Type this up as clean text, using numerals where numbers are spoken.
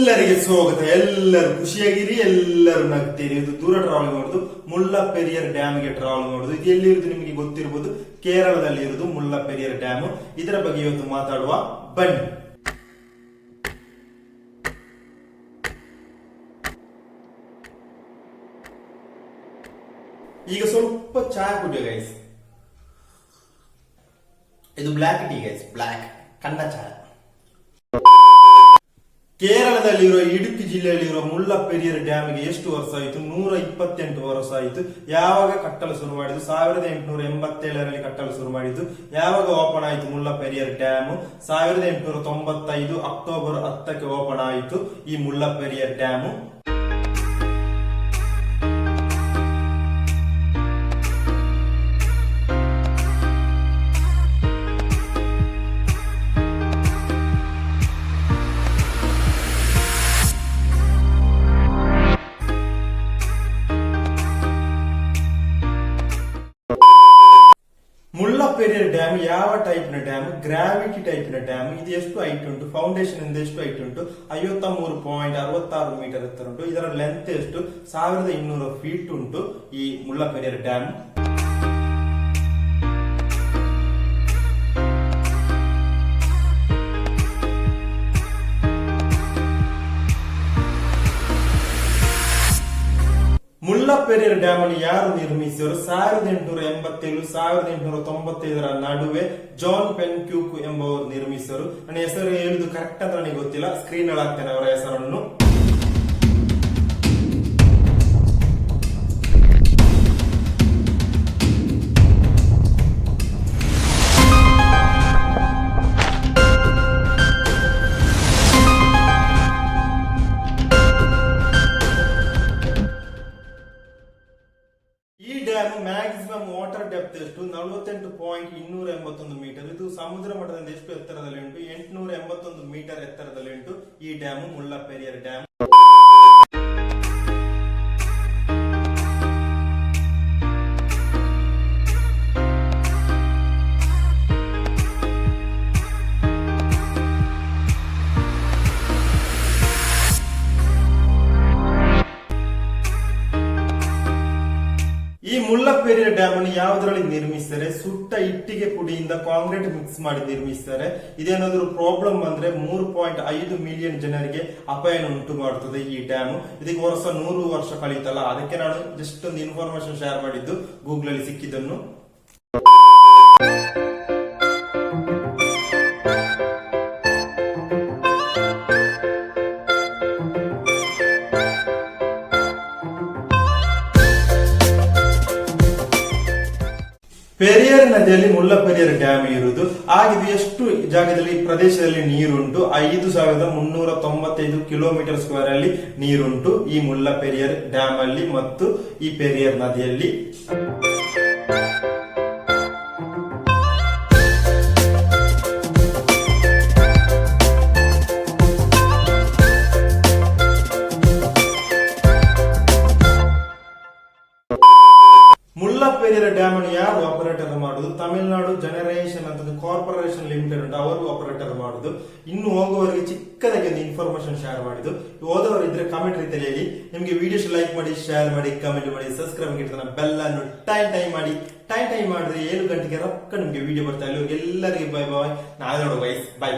ಎಲ್ಲರಿಗೆ ಸ್ವಾಗತ. ಎಲ್ಲರೂ ಖುಷಿಯಾಗಿರಿ, ಎಲ್ಲರೂ ನಗ್ತೀರಿ. ಇದು ದೂರ ಟ್ರಾವೆಲ್ ಮಾಡುದು ಮುಲ್ಲಪೆರಿಯರ್ ಡ್ಯಾಮ್ ಗೆ ಟ್ರಾವೆಲ್ ಮಾಡುದು. ಇದು ಎಲ್ಲಿರುವುದು ನಿಮಗೆ ಗೊತ್ತಿರಬಹುದು, ಕೇರಳದಲ್ಲಿ ಇರುವುದು ಮುಲ್ಲಪೆರಿಯರ್ ಡ್ಯಾಮ್. ಇದರ ಬಗ್ಗೆ ಇವತ್ತು ಮಾತಾಡುವ, ಬನ್ನಿ. ಈಗ ಸ್ವಲ್ಪ ಚಹಾ ಕುಡಿಯೋ ಗೈಸ್. ಇದು black tea guys, black Kannada ಚಹಾ. ಕೇರಳದಲ್ಲಿರುವ ಇಡುಕ್ಕಿ ಜಿಲ್ಲೆಯಲ್ಲಿರುವ ಮುಲ್ಲಪೆರಿಯರ್ ಡ್ಯಾಮ್ಗೆ ಎಷ್ಟು ವರ್ಷ ಆಯಿತು? 128 ವರ್ಷ ಆಯಿತು. ಯಾವಾಗ ಕಟ್ಟಲು ಶುರು ಮಾಡಿದ್ದು? 1887ರಲ್ಲಿ ಕಟ್ಟಲು ಶುರು ಮಾಡಿದ್ದು. ಯಾವಾಗ ಓಪನ್ ಆಯಿತು ಮುಲ್ಲಪೆರಿಯರ್ ಡ್ಯಾಮ್? 1895 ಅಕ್ಟೋಬರ್ 10ಕ್ಕೆ ಓಪನ್ ಆಯಿತು ಈ ಮುಲ್ಲಪೆರಿಯರ್ ಡ್ಯಾಮ್. ಮುಲ್ಲಪೆರಿಯರ್ ಡ್ಯಾಮ್ ಯಾವ ಟೈಪ್ ನ ಡ್ಯಾಮ್? ಗ್ರಾವಿಟಿ ಟೈಪ್ ನ ಡ್ಯಾಮ್. ಇದು ಎಷ್ಟು ಹೈಟ್ ಉಂಟು? ಫೌಂಡೇಶನ್ ಇಂದ ಎಷ್ಟು ಹೈಟ್ ಉಂಟು? 53.66 ಮೀಟರ್ ಎತ್ತರ ಉಂಟು. ಇದರ ಲೆಂತ್ ಎಷ್ಟು? 1200 ಫೀಟ್ ಉಂಟು ಈ ಮುಲ್ಲಪೆರಿಯರ್ ಡ್ಯಾಮ್. ಮುಲ್ಲಪೆರಿಯರ್ ಡ್ಯಾಮ್ ಅನ್ನು ಯಾರು ನಿರ್ಮಿಸಿದರು? 1887 1895 ನಡುವೆ ಜಾನ್ ಪೆನ್ಕ್ಯೂಕ್ ಎಂಬುವರು ನಿರ್ಮಿಸಿದರು. ನನ್ನ ಹೆಸರು ಹೇಳುದು ಕರೆಕ್ಟ್ ಅಂತ ನನಗೆ ಗೊತ್ತಿಲ್ಲ, ಸ್ಕ್ರೀನ್ ಅಲ್ಲಿ ಹಾಕ್ತೇನೆ ಅವರ ಹೆಸರನ್ನು. ಈ ಡ್ಯಾಮ್ ಮ್ಯಾಕ್ಸಿಮಮ್ ವಾಟರ್ ಡೆಪ್ತ್ ಎಷ್ಟು? 48.281 ಮೀಟರ್. ಇದು ಸಮುದ್ರ ಮಟ್ಟದಿಂದ ಎಷ್ಟು ಎತ್ತರದಲ್ಲಿ ಉಂಟು? 881 ಮೀಟರ್ ಎತ್ತರದಲ್ಲಿ ಉಂಟು ಈ ಡ್ಯಾಮ್, ಮುಲ್ಲಪೆರಿಯರ್ ಡ್ಯಾಮ್. ಈ ಮುಲ್ಲಪೆರಿಯರ್ ಡ್ಯಾಮ್ ಅನ್ನು ಯಾವುದರಲ್ಲಿ ನಿರ್ಮಿಸ್ತಾರೆ? ಸುಟ್ಟ ಇಟ್ಟಿಗೆ ಪುಡಿಯಿಂದ ಕಾಂಕ್ರೀಟ್ ಮಿಕ್ಸ್ ಮಾಡಿ ನಿರ್ಮಿಸ್ತಾರೆ. ಇದೇನಾದ್ರೂ ಪ್ರಾಬ್ಲಮ್ ಬಂದ್ರೆ 3.5 ಮಿಲಿಯನ್ ಜನರಿಗೆ ಅಪಾಯ ಉಂಟು ಮಾಡುತ್ತದೆ ಈ ಡ್ಯಾಮ್. ಇದಕ್ಕೆ ವರ್ಷ 100 ವರ್ಷ ಕಳೀತಲ್ಲ, ಅದಕ್ಕೆ ನಾನು ಜಸ್ಟ್ ಒಂದು ಇನ್ಫಾರ್ಮೇಶನ್ ಶೇರ್ ಮಾಡಿದ್ದು ಗೂಗಲ್ ಅಲ್ಲಿ ಸಿಕ್ಕಿದ್ದನ್ನು. ಪೆರಿಯರ್ ನದಿಯಲ್ಲಿ ಮುಲ್ಲಪೆರಿಯರ್ ಡ್ಯಾಮ್ ಇರುವುದು. ಆಗಿದ್ದು ಎಷ್ಟು ಜಾಗದಲ್ಲಿ ಪ್ರದೇಶದಲ್ಲಿ ನೀರುಂಟು? 5395 ಕಿಲೋಮೀಟರ್ ಸ್ಕ್ವೇರ್ ಅಲ್ಲಿ ನೀರುಂಟು ಈ ಮುಲ್ಲಪೆರಿಯರ್ ಡ್ಯಾಮ್ ಅಲ್ಲಿ ಮತ್ತು ಈ ಪೆರಿಯರ್ ನದಿಯಲ್ಲಿ. ಮುಲ್ಲಪೆರಿಯರ್ ಡ್ಯಾಮ್ ಅನ್ನು ಯಾರು ಆಪರೇಟರ್ ಮಾಡುದು? ತಮಿಳುನಾಡು ಜನರೇಷನ್ ಅಂತ ಕಾರ್ಪೊರೇಷನ್ ಲಿಮಿಟೆಡ್ ಉಂಟು, ಅವರು ಆಪರೇಟರ್ ಮಾಡುದು. ಇನ್ನು ಹೋಗುವವರಿಗೆ ಚಿಕ್ಕದಾಗಿ ಒಂದು ಇನ್ಫಾರ್ಮೇಶನ್ ಶೇರ್ ಮಾಡಿದ್ದು. ಹೋದವರು ಇದ್ರೆ ಕಮೆಂಟ್ ರೀತಿಯಲ್ಲಿ ಹೇಳಿ. ನಿಮ್ಗೆ ವಿಡಿಯೋಸ್ ಲೈಕ್ ಮಾಡಿ, ಶೇರ್ ಮಾಡಿ, ಕಮೆಂಟ್ ಮಾಡಿ, ಸಬ್ಸ್ಕ್ರೈಬ್ ಮಾಡಿ, ಬೆಲ್ ಅನ್ನು ಟೈಮ್ ಮಾಡಿ. ಟೈಮ್ ಮಾಡಿದ್ರೆ 7 ಗಂಟೆಗೆ ರೊಕ್ಕ ನಿಮ್ಗೆ ವಿಡಿಯೋ ಬರ್ತಾ ಇಲ್ಲ. ಎಲ್ಲರಿಗೆ ಬೈ ಬಾಯ್. ನಾಳೆ ನೋಡುವ, ಬೈ ಬೈ.